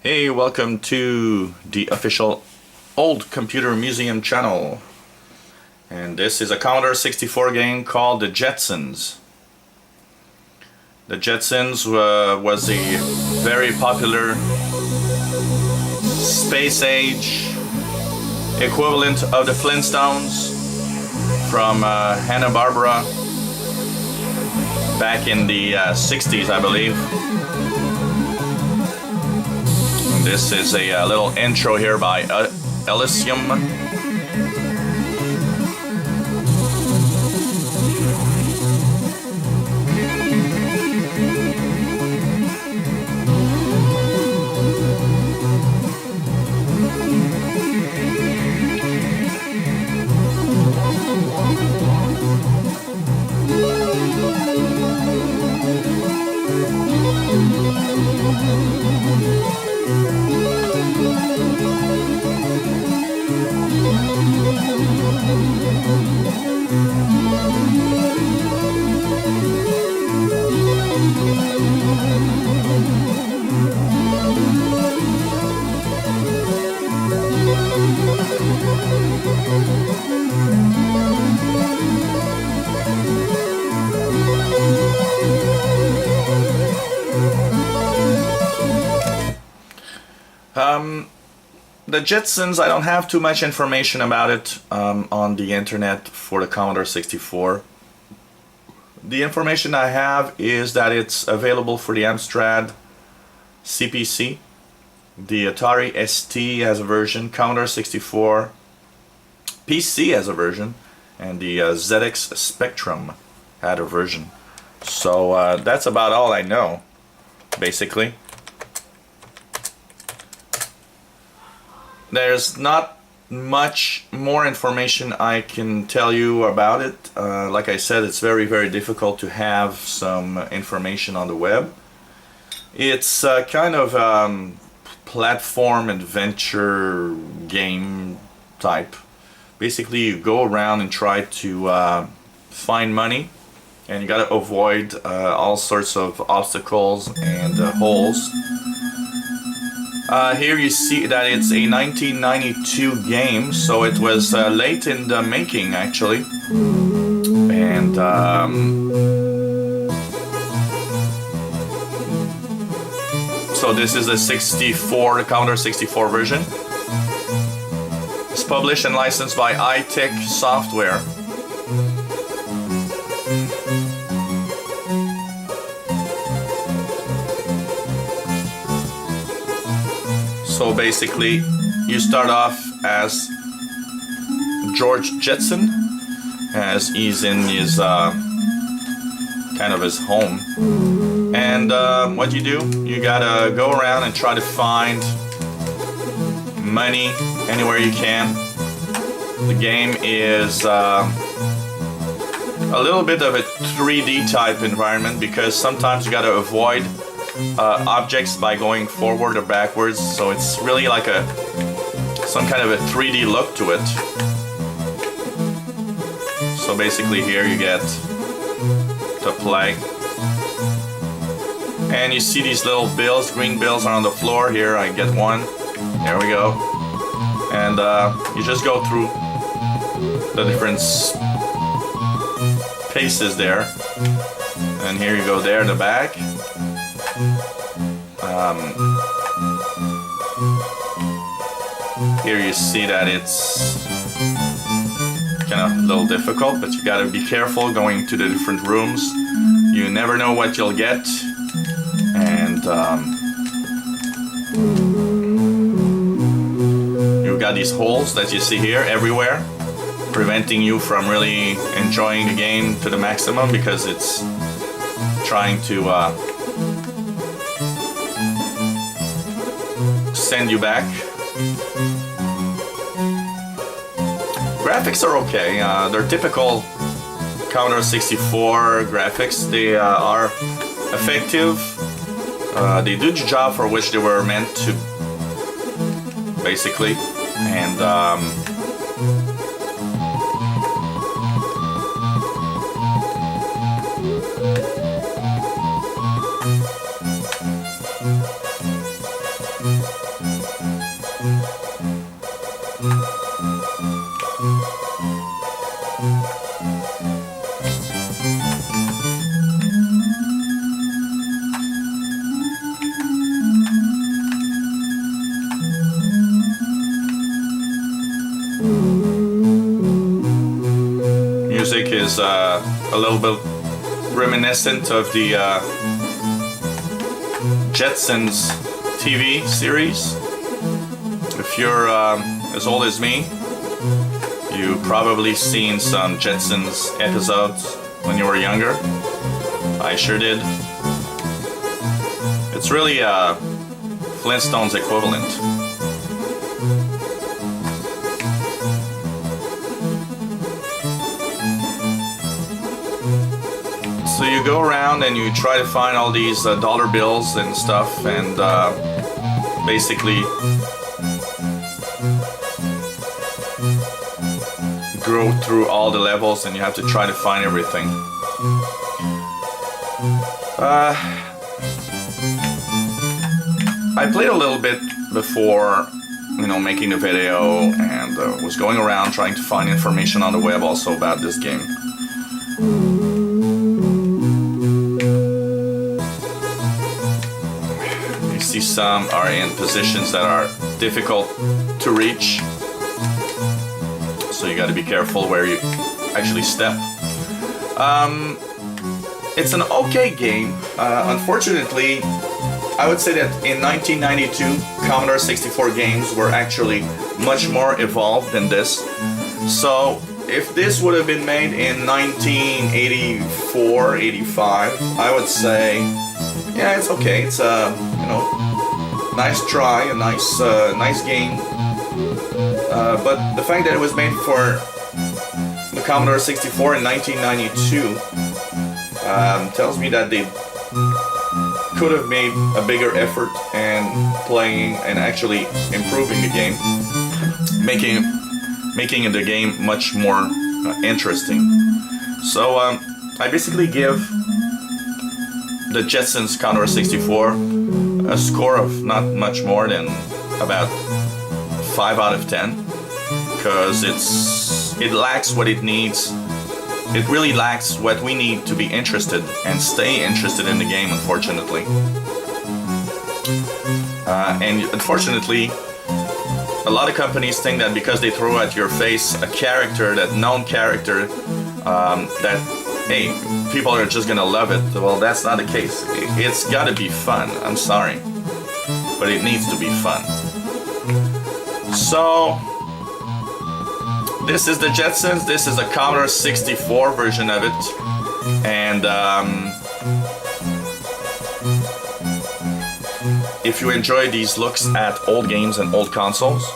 Hey, welcome to the official Old Computer Museum channel. And this is a Commodore 64 game called the Jetsons. The Jetsons was a very popular space age equivalent of the Flintstones from Hanna-Barbera back in the 60s, I believe. This is a little intro here by Elysium. The Jetsons, I don't have too much information about it on the internet for the Commodore 64. The information I have is that it's available for the Amstrad CPC, the Atari ST has a version, Commodore 64 PC has a version, and the ZX Spectrum had a version. So that's about all I know, basically. There's not much more information I can tell you about it. Like I said, it's very, very difficult to have some information on the web. It's kind of platform adventure game type. Basically, you go around and try to find money, and you gotta avoid all sorts of obstacles and holes. Here you see that it's a 1992 game, so it was late in the making actually. And so this is the Commodore 64 version. It's published and licensed by iTech Software. So basically, you start off as George Jetson, as he's in his kind of his home. And what you do, you gotta go around and try to find money anywhere you can. The game is a little bit of a 3D type environment because sometimes you gotta avoid objects by going forward or backwards, so it's really like some kind of a 3D look to it. So basically here you get to play, and you see these little bills, green bills are on the floor. Here I get one, there we go, and you just go through the different paces there, and here you go there in the back. Here you see that it's kind of a little difficult, but you gotta be careful going to the different rooms. You never know what you'll get, and you've got these holes that you see here everywhere, preventing you from really enjoying the game to the maximum because it's trying to send you back. Graphics are okay. They're typical Commodore 64 graphics. They are effective. They do the job for which they were meant to, basically. And is a little bit reminiscent of the Jetsons TV series. If you're as old as me, you probably seen some Jetsons episodes when you were younger. I sure did. It's really a Flintstones equivalent. So you go around and you try to find all these dollar bills and stuff, and basically go through all the levels, and you have to try to find everything. I played a little bit before, making the video, and was going around trying to find information on the web also about this game. You see some are in positions that are difficult to reach, so you got to be careful where you actually step. It's an okay game. Unfortunately, I would say that in 1992, Commodore 64 games were actually much more evolved than this. So if this would have been made in 1984, 85, I would say, yeah, it's okay. It's a nice try, a nice game. But the fact that it was made for the Commodore 64 in 1992 tells me that they could have made a bigger effort in playing and actually improving the game, making the game much more interesting. So I basically give the Jetsons Commodore 64 a score of not much more than about 5 out of 10, because it lacks what it needs. It really lacks what we need to be interested and stay interested in the game, unfortunately. And unfortunately, a lot of companies think that because they throw at your face a character, that known character, that, hey, people are just gonna love it. Well, that's not the case. It's gotta be fun. I'm sorry, but it needs to be fun. So, this is the Jetsons. This is a Commodore 64 version of it, and if you enjoy these looks at old games and old consoles,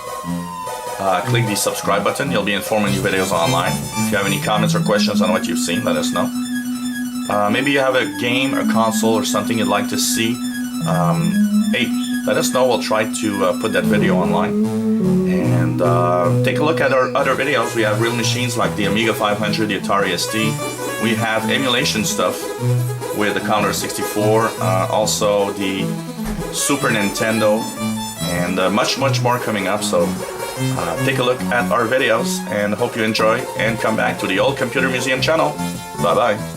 click the subscribe button. You'll be informed when new videos are online. If you have any comments or questions on what you've seen, let us know. Maybe you have a game, a console, or something you'd like to see. Hey, let us know. We'll try to put that video online. And take a look at our other videos. We have real machines like the Amiga 500, the Atari ST. We have emulation stuff with the Commodore 64, also the Super Nintendo, and much more coming up. So take a look at our videos, and hope you enjoy, and come back to the Old Computer Museum channel. Bye bye.